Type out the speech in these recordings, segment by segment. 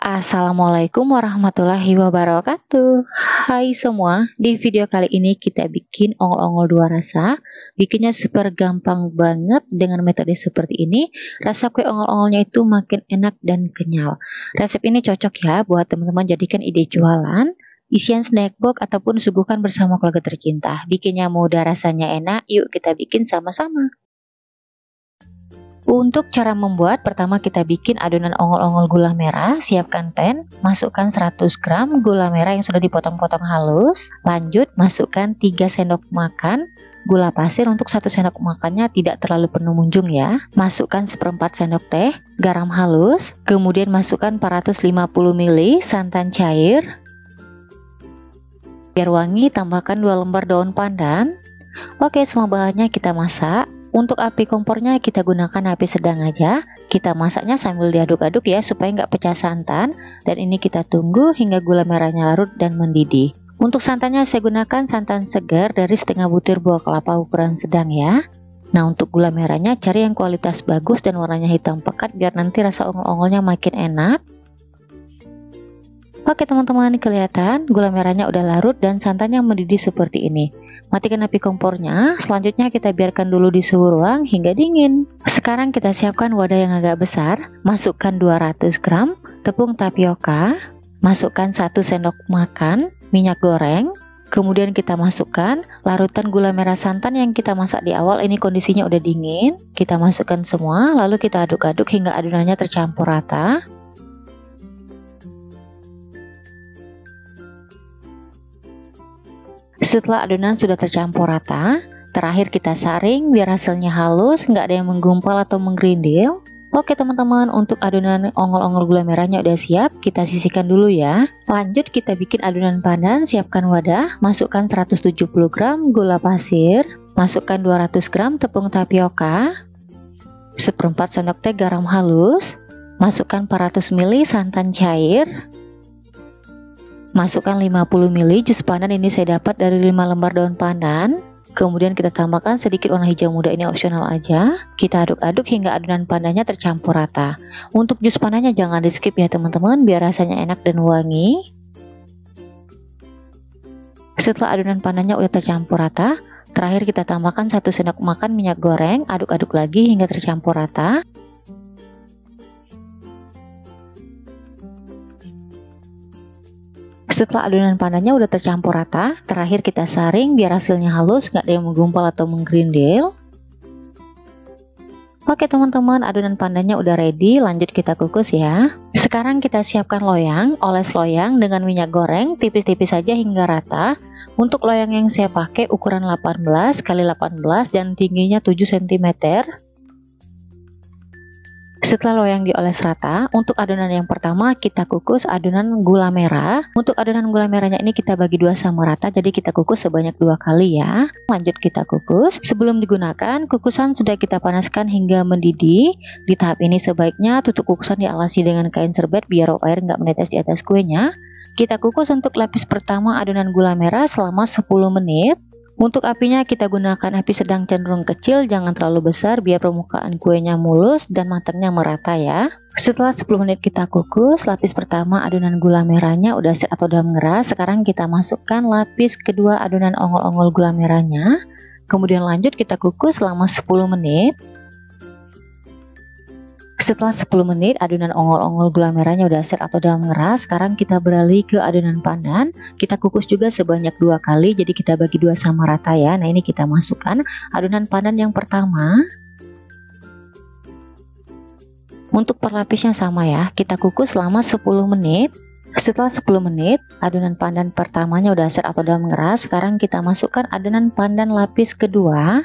Assalamualaikum warahmatullahi wabarakatuh. Hai semua, di video kali ini kita bikin ongol-ongol dua rasa. Bikinnya super gampang banget dengan metode seperti ini. Rasa kue ongol-ongolnya itu makin enak dan kenyal. Resep ini cocok ya buat teman-teman jadikan ide jualan, isian snack box ataupun suguhkan bersama keluarga tercinta. Bikinnya mudah, rasanya enak. Yuk kita bikin sama-sama. Untuk cara membuat, pertama kita bikin adonan ongol-ongol gula merah. Siapkan pan, masukkan 100 gram gula merah yang sudah dipotong-potong halus. Lanjut, masukkan 3 sendok makan gula pasir. Untuk 1 sendok makannya tidak terlalu penuh munjung ya. Masukkan 1/4 sendok teh garam halus. Kemudian masukkan 450 ml santan cair. Biar wangi, tambahkan 2 lembar daun pandan. Oke, semua bahannya kita masak. Untuk api kompornya kita gunakan api sedang aja. Kita masaknya sambil diaduk-aduk ya supaya nggak pecah santan. Dan ini kita tunggu hingga gula merahnya larut dan mendidih. Untuk santannya saya gunakan santan segar dari setengah butir buah kelapa ukuran sedang ya. Nah, untuk gula merahnya cari yang kualitas bagus dan warnanya hitam pekat biar nanti rasa ongol-ongolnya makin enak. Oke teman-teman, kelihatan gula merahnya udah larut dan santannya mendidih seperti ini. Matikan api kompornya, selanjutnya kita biarkan dulu di suhu ruang hingga dingin. Sekarang kita siapkan wadah yang agak besar, masukkan 200 gram tepung tapioka, masukkan 1 sendok makan minyak goreng, kemudian kita masukkan larutan gula merah santan yang kita masak di awal. Ini kondisinya udah dingin, kita masukkan semua, lalu kita aduk-aduk hingga adonannya tercampur rata. Setelah adonan sudah tercampur rata, terakhir kita saring biar hasilnya halus, nggak ada yang menggumpal atau menggerindil. Oke teman-teman, untuk adonan ongol-ongol gula merahnya udah siap, kita sisihkan dulu ya. Lanjut kita bikin adonan pandan. Siapkan wadah, masukkan 170 gram gula pasir, masukkan 200 gram tepung tapioka, 1/4 sendok teh garam halus, masukkan 400 ml santan cair, masukkan 50 ml jus pandan. Ini saya dapat dari 5 lembar daun pandan. Kemudian kita tambahkan sedikit warna hijau muda, ini opsional aja. Kita aduk-aduk hingga adonan pandannya tercampur rata. Untuk jus pandannya jangan di skip ya teman-teman, biar rasanya enak dan wangi. Setelah adonan pandannya udah tercampur rata, terakhir kita tambahkan 1 sendok makan minyak goreng. Aduk-aduk lagi hingga tercampur rata. Setelah adonan pandannya udah tercampur rata, terakhir kita saring biar hasilnya halus, nggak ada yang menggumpal atau menggerindil. Oke teman-teman, adonan pandannya udah ready, lanjut kita kukus ya. Sekarang kita siapkan loyang, oles loyang dengan minyak goreng tipis-tipis saja hingga rata. Untuk loyang yang saya pakai ukuran 18 x 18 dan tingginya 7 cm. Setelah loyang dioles rata, untuk adonan yang pertama kita kukus adonan gula merah. Untuk adonan gula merahnya ini kita bagi 2 sama rata, jadi kita kukus sebanyak 2 kali ya. Lanjut kita kukus. Sebelum digunakan, kukusan sudah kita panaskan hingga mendidih. Di tahap ini sebaiknya tutup kukusan dialasi dengan kain serbet biar air nggak menetes di atas kuenya. Kita kukus untuk lapis pertama adonan gula merah selama 10 menit. Untuk apinya kita gunakan api sedang cenderung kecil, jangan terlalu besar biar permukaan kuenya mulus dan matangnya merata ya. Setelah 10 menit kita kukus, lapis pertama adonan gula merahnya udah set atau udah mengeras. Sekarang kita masukkan lapis kedua adonan ongol-ongol gula merahnya. Kemudian lanjut kita kukus selama 10 menit. Setelah 10 menit adonan ongol-ongol gula merahnya udah set atau udah mengeras. Sekarang kita beralih ke adonan pandan. Kita kukus juga sebanyak 2 kali, jadi kita bagi 2 sama rata ya. Nah ini kita masukkan adonan pandan yang pertama. Untuk per lapisnya sama ya, kita kukus selama 10 menit. Setelah 10 menit adonan pandan pertamanya udah set atau udah mengeras. Sekarang kita masukkan adonan pandan lapis kedua.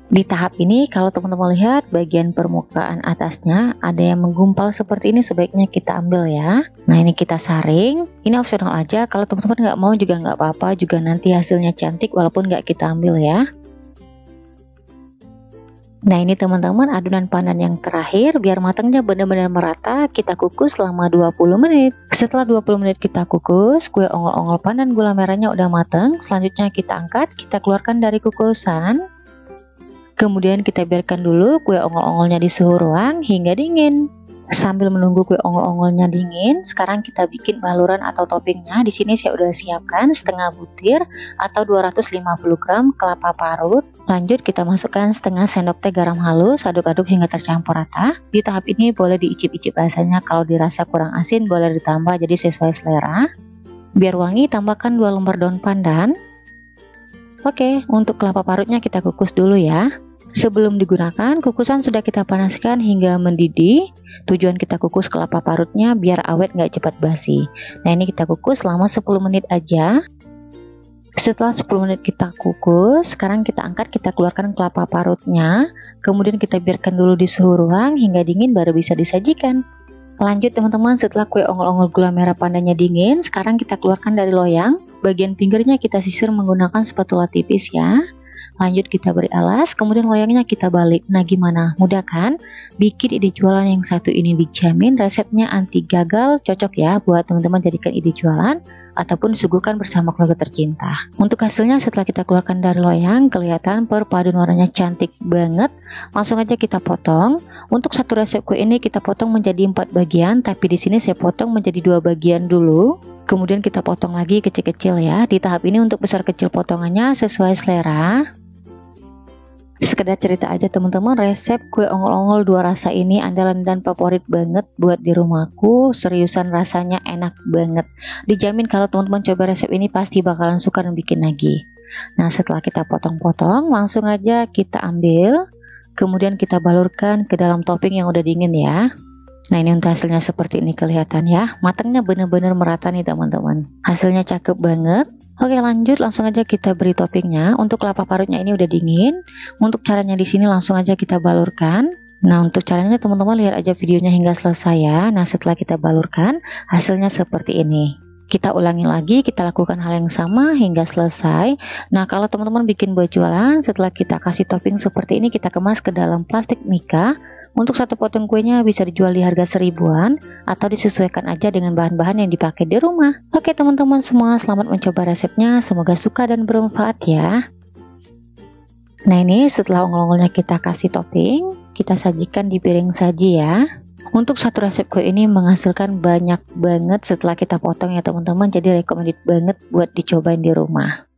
Di tahap ini kalau teman-teman lihat bagian permukaan atasnya ada yang menggumpal seperti ini, sebaiknya kita ambil ya. Nah ini kita saring, ini opsional aja, kalau teman-teman nggak mau juga nggak apa-apa, juga nanti hasilnya cantik walaupun nggak kita ambil ya. Nah ini teman-teman adonan pandan yang terakhir, biar matangnya benar-benar merata kita kukus selama 20 menit. Setelah 20 menit kita kukus, kue ongol-ongol pandan gula merahnya udah matang. Selanjutnya kita angkat, kita keluarkan dari kukusan. Kemudian kita biarkan dulu kue ongol-ongolnya di suhu ruang hingga dingin. Sambil menunggu kue ongol-ongolnya dingin, sekarang kita bikin baluran atau toppingnya. Di sini saya udah siapkan setengah butir atau 250 gram kelapa parut. Lanjut kita masukkan setengah sendok teh garam halus, aduk-aduk hingga tercampur rata. Di tahap ini boleh diicip-icip rasanya, kalau dirasa kurang asin boleh ditambah, jadi sesuai selera. Biar wangi, tambahkan 2 lembar daun pandan. Oke, untuk kelapa parutnya kita kukus dulu ya. Sebelum digunakan, kukusan sudah kita panaskan hingga mendidih. Tujuan kita kukus kelapa parutnya biar awet nggak cepat basi. Nah, ini kita kukus selama 10 menit aja. Setelah 10 menit kita kukus, sekarang kita angkat, kita keluarkan kelapa parutnya. Kemudian kita biarkan dulu di suhu ruang hingga dingin baru bisa disajikan. Lanjut teman-teman, setelah kue ongol-ongol gula merah pandannya dingin, sekarang kita keluarkan dari loyang. Bagian pinggirnya kita sisir menggunakan spatula tipis ya. Lanjut kita beri alas, kemudian loyangnya kita balik. Nah, gimana? Mudah kan? Bikin ide jualan yang satu ini dijamin resepnya anti gagal, cocok ya buat teman-teman jadikan ide jualan ataupun disuguhkan bersama keluarga tercinta. Untuk hasilnya setelah kita keluarkan dari loyang, kelihatan perpaduan warnanya cantik banget. Langsung aja kita potong. Untuk satu resep kue ini kita potong menjadi 4 bagian, tapi di sini saya potong menjadi 2 bagian dulu. Kemudian kita potong lagi kecil-kecil ya. Di tahap ini untuk besar kecil potongannya sesuai selera. Sekedar cerita aja teman-teman, resep kue ongol-ongol 2 rasa ini andalan dan favorit banget buat di rumahku. Seriusan rasanya enak banget. Dijamin kalau teman-teman coba resep ini pasti bakalan suka dan bikin lagi. Nah, setelah kita potong-potong, langsung aja kita ambil. Kemudian kita balurkan ke dalam topping yang udah dingin ya. Nah, ini untuk hasilnya seperti ini kelihatan ya. Matangnya bener-bener merata nih teman-teman. Hasilnya cakep banget. Oke, lanjut langsung aja kita beri toppingnya. Untuk kelapa parutnya ini udah dingin. Untuk caranya di sini langsung aja kita balurkan. Nah, untuk caranya teman-teman lihat aja videonya hingga selesai ya. Nah, setelah kita balurkan, hasilnya seperti ini. Kita ulangi lagi, kita lakukan hal yang sama hingga selesai. Nah, kalau teman-teman bikin buat jualan, setelah kita kasih topping seperti ini, kita kemas ke dalam plastik mika. Untuk satu potong kuenya bisa dijual di harga 1000-an atau disesuaikan aja dengan bahan-bahan yang dipakai di rumah. Oke teman-teman semua, selamat mencoba resepnya, semoga suka dan bermanfaat ya. Nah, ini setelah ongol-ongolnya kita kasih topping, kita sajikan di piring saji ya. Untuk satu resep kue ini menghasilkan banyak banget setelah kita potong ya teman-teman, jadi recommended banget buat dicobain di rumah.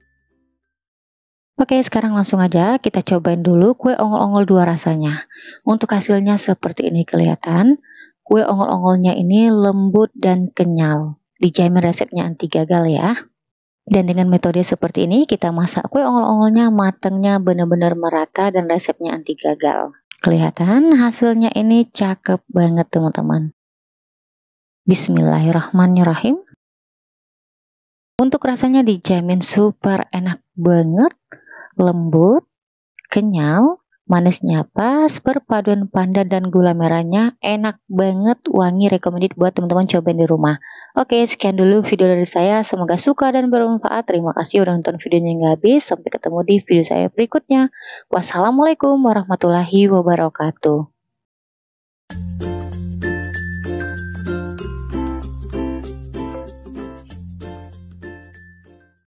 Oke, sekarang langsung aja kita cobain dulu kue ongol-ongol 2 rasanya. Untuk hasilnya seperti ini kelihatan. Kue ongol-ongolnya ini lembut dan kenyal. Dijamin resepnya anti gagal ya. Dan dengan metode seperti ini kita masak kue ongol-ongolnya matangnya benar-benar merata dan resepnya anti gagal. Kelihatan hasilnya ini cakep banget teman-teman. Bismillahirrahmanirrahim. Untuk rasanya dijamin super enak banget. Lembut, kenyal, manisnya pas, perpaduan pandan dan gula merahnya enak banget, wangi, recommended buat teman-teman cobain di rumah. Oke, sekian dulu video dari saya, semoga suka dan bermanfaat. Terima kasih udah nonton videonya hingga habis, sampai ketemu di video saya berikutnya. Wassalamualaikum warahmatullahi wabarakatuh.